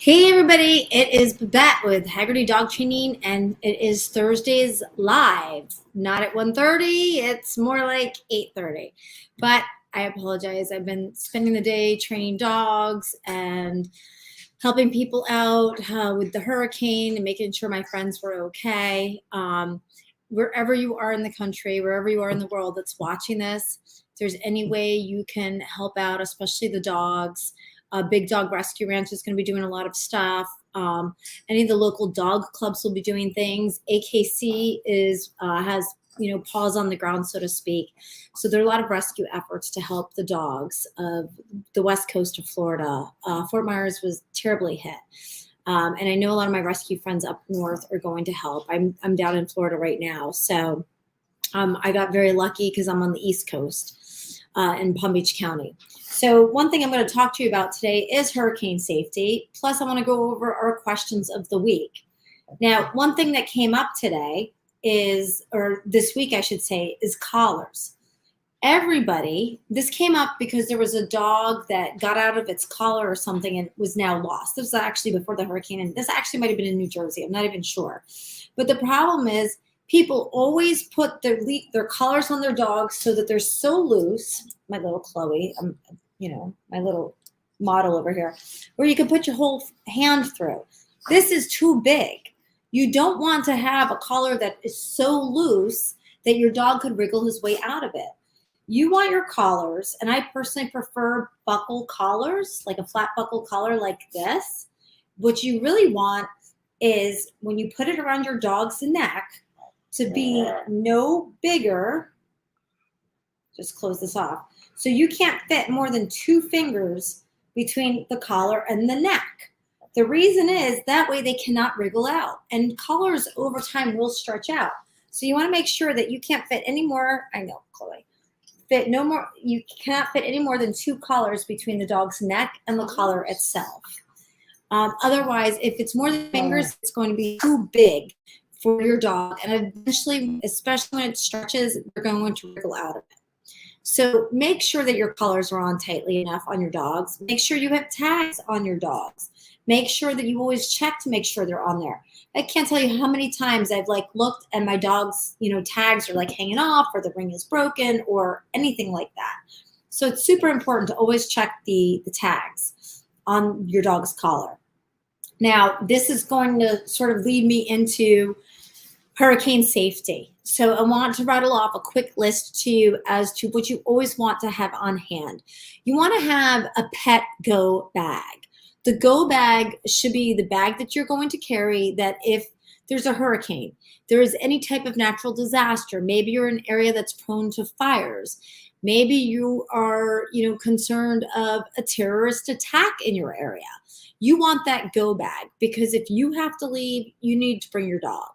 Hey everybody, it is Babette with Haggerty Dog Training, and it is Thursdays live. Not at 1:30, it's more like 8:30. But I apologize. I've been spending the day training dogs and helping people out with the hurricane and making sure my friends were okay. Wherever you are in the country, wherever you are in the world that's watching this, if there's any way you can help out, especially the dogs. Big Dog Rescue Ranch is going to be doing a lot of stuff. Any of the local dog clubs will be doing things. AKC has paws on the ground, so to speak. So there are a lot of rescue efforts to help the dogs of the west coast of Florida. Fort Myers was terribly hit. And I know a lot of my rescue friends up north are going to help. I'm down in Florida right now. So I got very lucky because I'm on the East Coast in Palm Beach County. So one thing I'm going to talk to you about today is hurricane safety. Plus, I want to go over our questions of the week. Now, one thing that came up today or this week, I should say, is collars. This came up because there was a dog that got out of its collar or something and was now lost. This was actually before the hurricane, and this actually might have been in New Jersey. I'm not even sure. But the problem is people always put their collars on their dogs so that they're so loose. My little Chloe, my little model over here, where you can put your whole hand through. This is too big. You don't want to have a collar that is so loose that your dog could wriggle his way out of it. You want your collars, and I personally prefer buckle collars, like a flat buckle collar like this. What you really want is when you put it around your dog's neck to be no bigger. Just close this off. So you can't fit more than 2 fingers between the collar and the neck. The reason is that way they cannot wriggle out, and collars over time will stretch out. So you want to make sure that you can't fit any more. I know, Chloe. You cannot fit any more than 2 collars between the dog's neck and the collar itself. Otherwise, if it's more than fingers, it's going to be too big for your dog. And eventually, especially when it stretches, they're going to wriggle out of it. So make sure that your collars are on tightly enough on your dogs. Make sure you have tags on your dogs. Make sure that you always check to make sure they're on there. I can't tell you how many times I've looked and my dog's, tags are hanging off, or the ring is broken, or anything like that. So it's super important to always check the tags on your dog's collar. Now, this is going to sort of lead me into hurricane safety. So I want to rattle off a quick list to you as to what you always want to have on hand. You want to have a pet go bag. The go bag should be the bag that you're going to carry, that if there's a hurricane, there is any type of natural disaster, maybe you're in an area that's prone to fires, maybe you are, concerned of a terrorist attack in your area. You want that go bag, because if you have to leave, you need to bring your dog.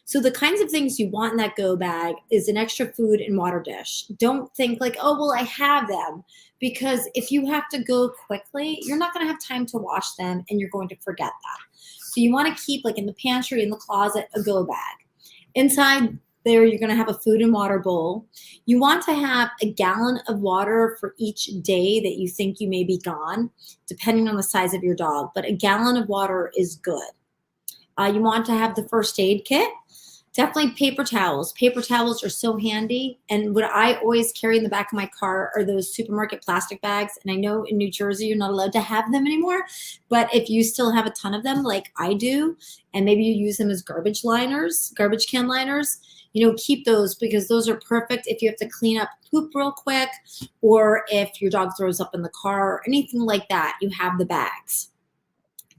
So the kinds of things you want in that go bag is an extra food and water dish. Don't think I have them, because if you have to go quickly, you're not going to have time to wash them, and you're going to forget that. So you want to keep, in the pantry, in the closet, a go bag. Inside there, you're going to have a food and water bowl. You want to have a gallon of water for each day that you think you may be gone, depending on the size of your dog, but a gallon of water is good. You want to have the first aid kit. Definitely paper towels. Paper towels are so handy. And what I always carry in the back of my car are those supermarket plastic bags. And I know in New Jersey, you're not allowed to have them anymore. But if you still have a ton of them like I do, and maybe you use them as garbage can liners, keep those, because those are perfect if you have to clean up poop real quick, or if your dog throws up in the car or anything like that, you have the bags.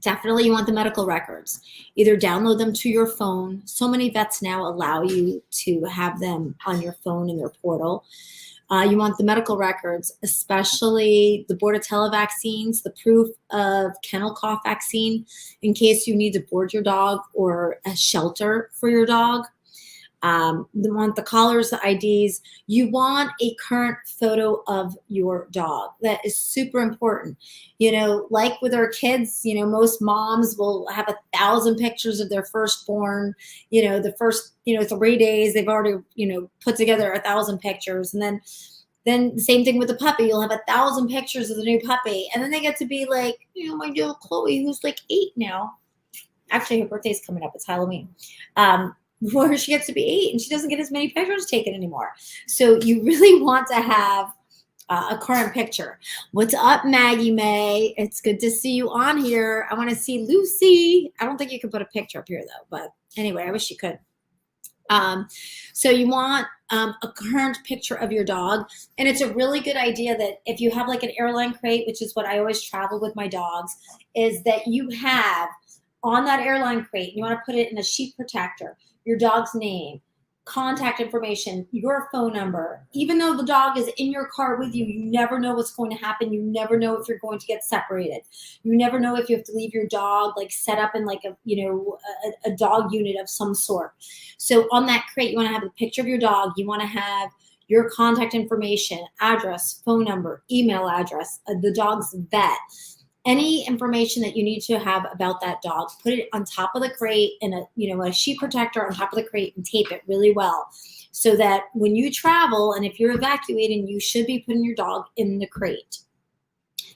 Definitely you want the medical records. Either download them to your phone. So many vets now allow you to have them on your phone in their portal. You want the medical records, especially the Bordetella vaccines, the proof of kennel cough vaccine, in case you need to board your dog or a shelter for your dog. You want the collars, the IDs. You want a current photo of your dog. That is super important. Like with our kids, most moms will have 1,000 pictures of their firstborn. The first, 3 days, they've already, put together 1,000 pictures. And then Then the same thing with the puppy. You'll have 1,000 pictures of the new puppy. And then they get to be like, my little Chloe, who's like 8 now. Actually, her birthday's coming up. It's Halloween. Where she gets to be 8 and she doesn't get as many pictures taken anymore. So you really want to have a current picture. What's up, Maggie May? It's good to see you on here. I want to see Lucy. I don't think you can put a picture up here though, but anyway, I wish you could. So you want a current picture of your dog. And it's a really good idea that if you have like an airline crate, which is what I always travel with my dogs, is that you have on that airline crate, you want to put it in a sheet protector, your dog's name, contact information, your phone number. Even though the dog is in your car with you, you never know what's going to happen. You never know if you're going to get separated. You never know if you have to leave your dog like set up in like a dog unit of some sort. So on that crate, you want to have a picture of your dog. You want to have your contact information, address, phone number, email address, the dog's vet. Any information that you need to have about that dog, put it on top of the crate in a sheet protector on top of the crate and tape it really well so that when you travel and if you're evacuating, you should be putting your dog in the crate.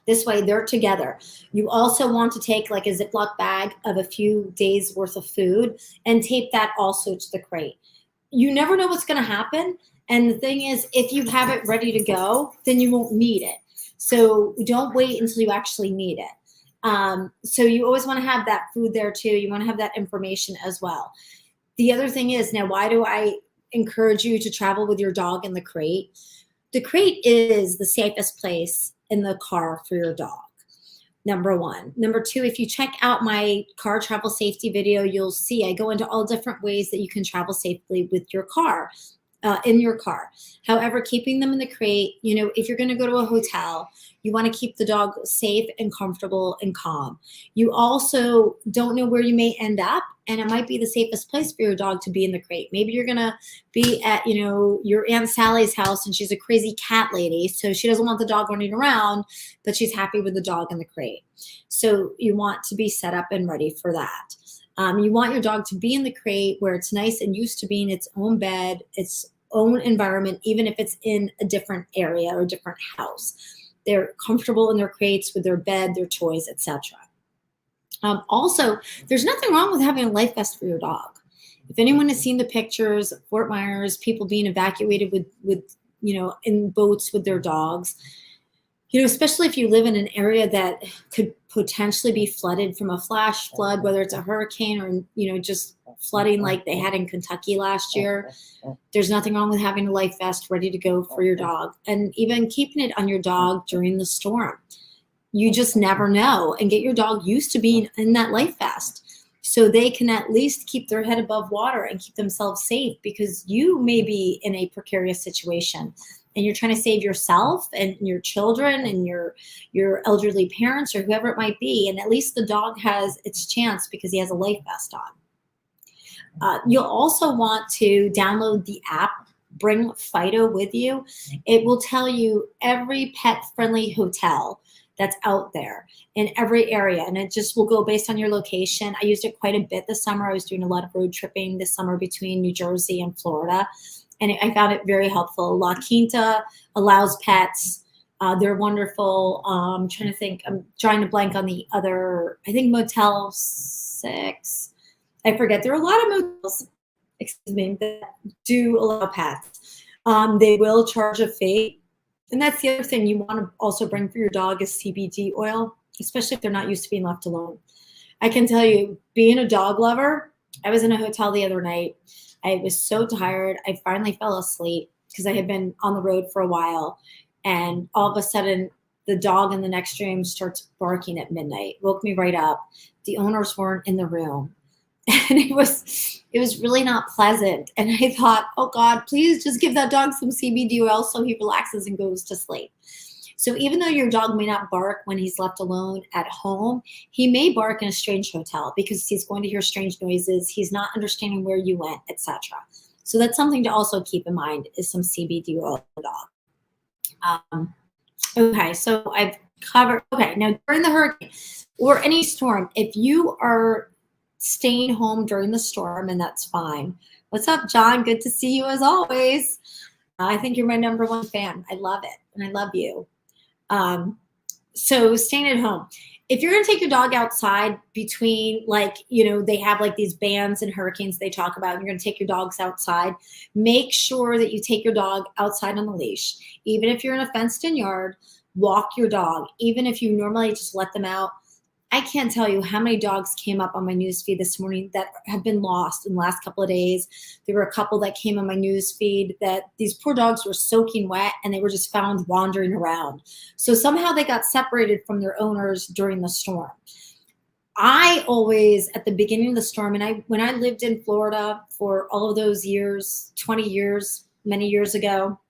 This way they're together. You also want to take like a Ziploc bag of a few days worth of food and tape that also to the crate. You never know what's going to happen. And the thing is, if you have it ready to go, then you won't need it. So don't wait until you actually need it. So you always want to have that food there too. You want to have that information as well. The other thing is, now, why do I encourage you to travel with your dog in the crate? The crate is the safest place in the car for your dog. Number one. Number two, if you check out my car travel safety video, you'll see I go into all different ways that you can travel safely with your car. In your car. However, keeping them in the crate, if you're going to go to a hotel, you want to keep the dog safe and comfortable and calm. You also don't know where you may end up, and it might be the safest place for your dog to be in the crate. Maybe you're going to be at, your Aunt Sally's house and she's a crazy cat lady, so she doesn't want the dog running around, but she's happy with the dog in the crate. So you want to be set up and ready for that. You want your dog to be in the crate where it's nice and used to being its own bed, its own environment, even if it's in a different area or a different house. They're comfortable in their crates with their bed, their toys, etc. Also, there's nothing wrong with having a life vest for your dog. If anyone has seen the pictures of Fort Myers, people being evacuated with in boats with their dogs, especially if you live in an area that could potentially be flooded from a flash flood, whether it's a hurricane or, just flooding like they had in Kentucky last year, there's nothing wrong with having a life vest ready to go for your dog and even keeping it on your dog during the storm. You just never know, and get your dog used to being in that life vest so they can at least keep their head above water and keep themselves safe, because you may be in a precarious situation and you're trying to save yourself and your children and your elderly parents or whoever it might be. And at least the dog has its chance because he has a life vest on. You'll also want to download the app, Bring Fido with you. It will tell you every pet-friendly hotel that's out there in every area. And it just will go based on your location. I used it quite a bit this summer. I was doing a lot of road tripping this summer between New Jersey and Florida. And I found it very helpful. La Quinta allows pets. They're wonderful. I'm trying to think. I'm trying to blank on the other, I think Motel 6. I forget. There are a lot of motels, that do allow pets. They will charge a fee. And that's the other thing you want to also bring for your dog is CBD oil, especially if they're not used to being left alone. I can tell you, being a dog lover, I was in a hotel the other night. I was so tired. I finally fell asleep because I had been on the road for a while. And all of a sudden, the dog in the next room starts barking at midnight. Woke me right up. The owners weren't in the room. And it was really not pleasant. And I thought, oh God, please just give that dog some CBD oil so he relaxes and goes to sleep. So even though your dog may not bark when he's left alone at home, he may bark in a strange hotel because he's going to hear strange noises. He's not understanding where you went, etc. So that's something to also keep in mind is some CBD oil for the dog. Okay, so I've covered. Okay, now during the hurricane or any storm, if you are staying home during the storm, and that's fine. What's up, John? Good to see you as always. I think you're my number one fan. I love it, and I love you. So staying at home. If you're going to take your dog outside between, like, they have like these bans and hurricanes they talk about, and you're going to take your dogs outside, make sure that you take your dog outside on the leash. Even if you're in a fenced in yard, walk your dog. Even if you normally just let them out, I can't tell you how many dogs came up on my news feed this morning that have been lost in the last couple of days. There were a couple that came on my news feed that these poor dogs were soaking wet and they were just found wandering around. So somehow they got separated from their owners during the storm. I always, at the beginning of the storm, and when I lived in Florida for all of those years, 20 years, many years ago,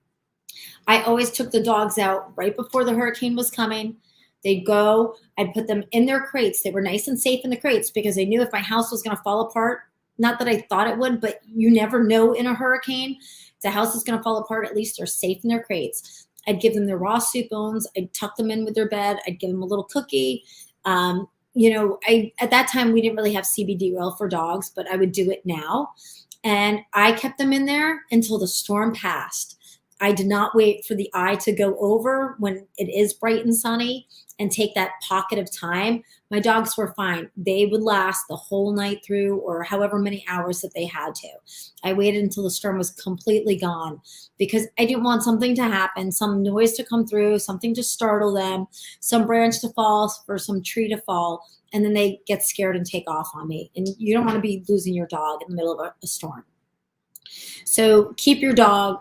I always took the dogs out right before the hurricane was coming. They'd go, I'd put them in their crates. They were nice and safe in the crates because I knew if my house was going to fall apart, not that I thought it would, but you never know in a hurricane. If the house is going to fall apart, at least they're safe in their crates. I'd give them their raw soup bones. I'd tuck them in with their bed. I'd give them a little cookie. At that time, we didn't really have CBD oil for dogs, but I would do it now. And I kept them in there until the storm passed. I did not wait for the eye to go over when it is bright and sunny and take that pocket of time. My dogs were fine. They would last the whole night through, or however many hours that they had to. I waited until the storm was completely gone because I didn't want something to happen, some noise to come through, something to startle them, some branch to fall or some tree to fall, and then they get scared and take off on me. And you don't want to be losing your dog in the middle of a storm. So keep your dog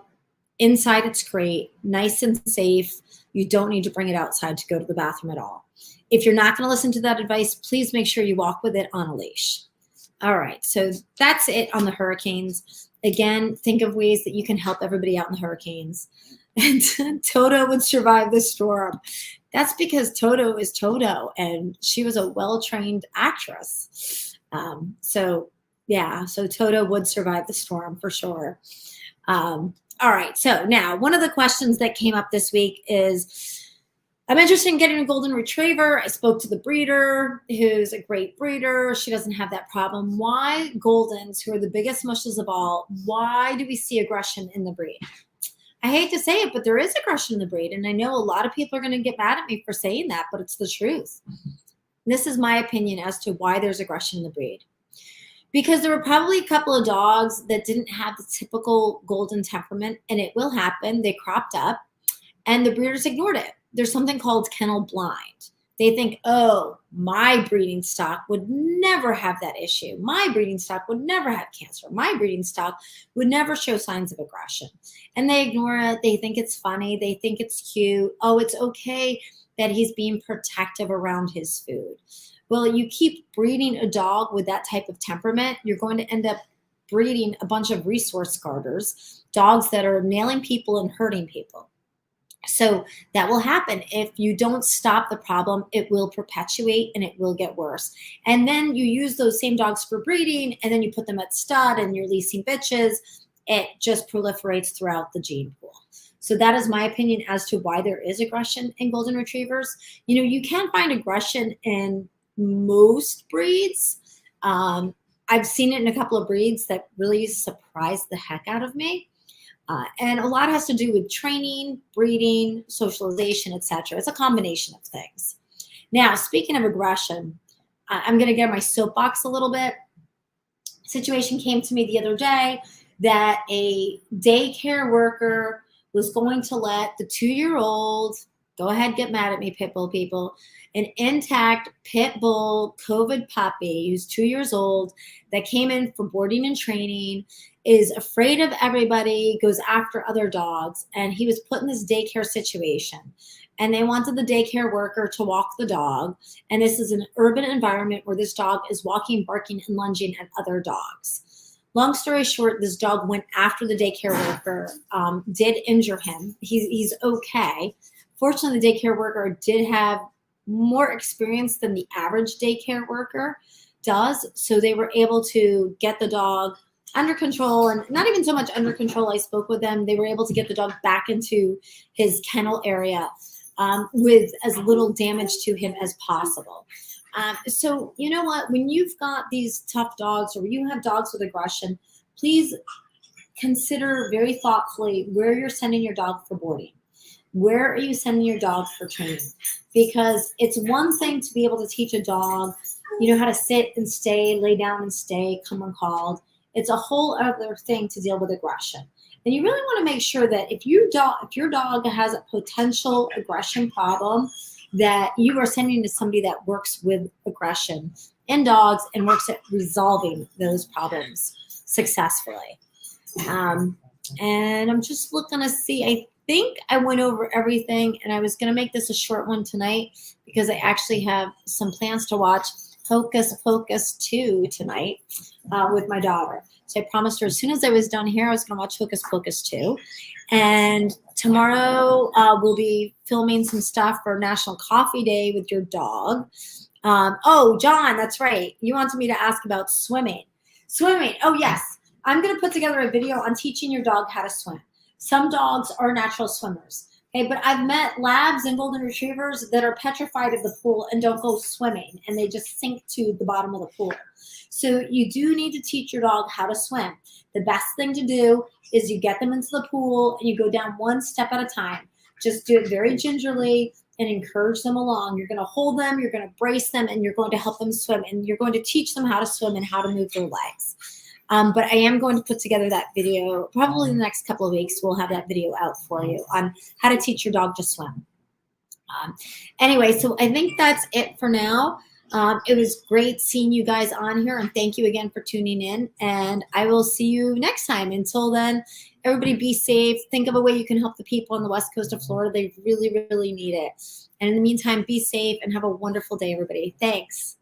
inside its crate, nice and safe. You don't need to bring it outside to go to the bathroom at all. If you're not going to listen to that advice, please make sure you walk with it on a leash. All right, so that's it on the hurricanes. Again, think of ways that you can help everybody out in the hurricanes. And Toto would survive the storm. That's because Toto is Toto, and she was a well-trained actress. So Toto would survive the storm for sure. All right, so now one of the questions that came up this week is, I'm interested in getting a golden retriever. I spoke to the breeder, who's a great breeder. She doesn't have that problem. Why Goldens, who are the biggest mushes of all, why do we see aggression in the breed? I hate to say it, but there is aggression in the breed, and I know a lot of people are going to get mad at me for saying that, but it's the truth. This is my opinion as to why there's aggression in the breed. Because there were probably a couple of dogs that didn't have the typical golden temperament, and it will happen. They cropped up, and the breeders ignored it. There's something called kennel blind. They think, oh, my breeding stock would never have that issue. My breeding stock would never have cancer. My breeding stock would never show signs of aggression. And they ignore it. They think it's funny. They think it's cute. Oh, it's okay that he's being protective around his food. Well, you keep breeding a dog with that type of temperament, you're going to end up breeding a bunch of resource guarders, dogs that are nailing people and hurting people. So that will happen. If you don't stop the problem, it will perpetuate and it will get worse. And then you use those same dogs for breeding, and then you put them at stud and you're leasing bitches. It just proliferates throughout the gene pool. So that is my opinion as to why there is aggression in golden retrievers. You can find aggression in most breeds. I've seen it in a couple of breeds that really surprised the heck out of me. And a lot has to do with training, breeding, socialization, etc. It's a combination of things. Now, speaking of aggression, I'm going to get on my soapbox a little bit. Situation came to me the other day that a daycare worker was going to let the 2-year-old, go ahead, get mad at me, pit bull people, an intact pit bull COVID puppy who's 2 years old that came in for boarding and training, is afraid of everybody, goes after other dogs, and he was put in this daycare situation. And they wanted the daycare worker to walk the dog. And this is an urban environment where this dog is walking, barking, and lunging at other dogs. Long story short, this dog went after the daycare worker, did injure him. He's okay. Fortunately, the daycare worker did have more experience than the average daycare worker does. So they were able to get the dog under control, and not even so much under control. I spoke with them. They were able to get the dog back into his kennel area with as little damage to him as possible. So you know what? When you've got these tough dogs, or you have dogs with aggression, please consider very thoughtfully where you're sending your dog for boarding. Where are you sending your dog for training? Because it's one thing to be able to teach a dog, how to sit and stay, lay down and stay, come when called. It's a whole other thing to deal with aggression. And you really want to make sure that if your dog has a potential aggression problem, that you are sending to somebody that works with aggression in dogs and works at resolving those problems successfully. And I'm just looking to see, I think I went over everything, and I was going to make this a short one tonight because I actually have some plans to watch Hocus Pocus 2 tonight with my daughter. So I promised her as soon as I was done here, I was going to watch Hocus Pocus 2. And tomorrow we'll be filming some stuff for National Coffee Day with your dog. Oh, John, that's right. You wanted me to ask about swimming. Swimming. Oh, yes. I'm going to put together a video on teaching your dog how to swim. Some dogs are natural swimmers. Okay, but I've met labs and golden retrievers that are petrified of the pool and don't go swimming, and they just sink to the bottom of the pool. So you do need to teach your dog how to swim. The best thing to do is you get them into the pool and you go down one step at a time. Just do it very gingerly and encourage them along. You're going to hold them, you're going to brace them, and you're going to help them swim, and you're going to teach them how to swim and how to move their legs. But I am going to put together that video probably in the next couple of weeks. We'll have that video out for you on how to teach your dog to swim. Anyway, so I think that's it for now. It was great seeing you guys on here, and thank you again for tuning in. And I will see you next time. Until then, everybody be safe. Think of a way you can help the people on the west coast of Florida. They really, really need it. And in the meantime, be safe and have a wonderful day, everybody. Thanks.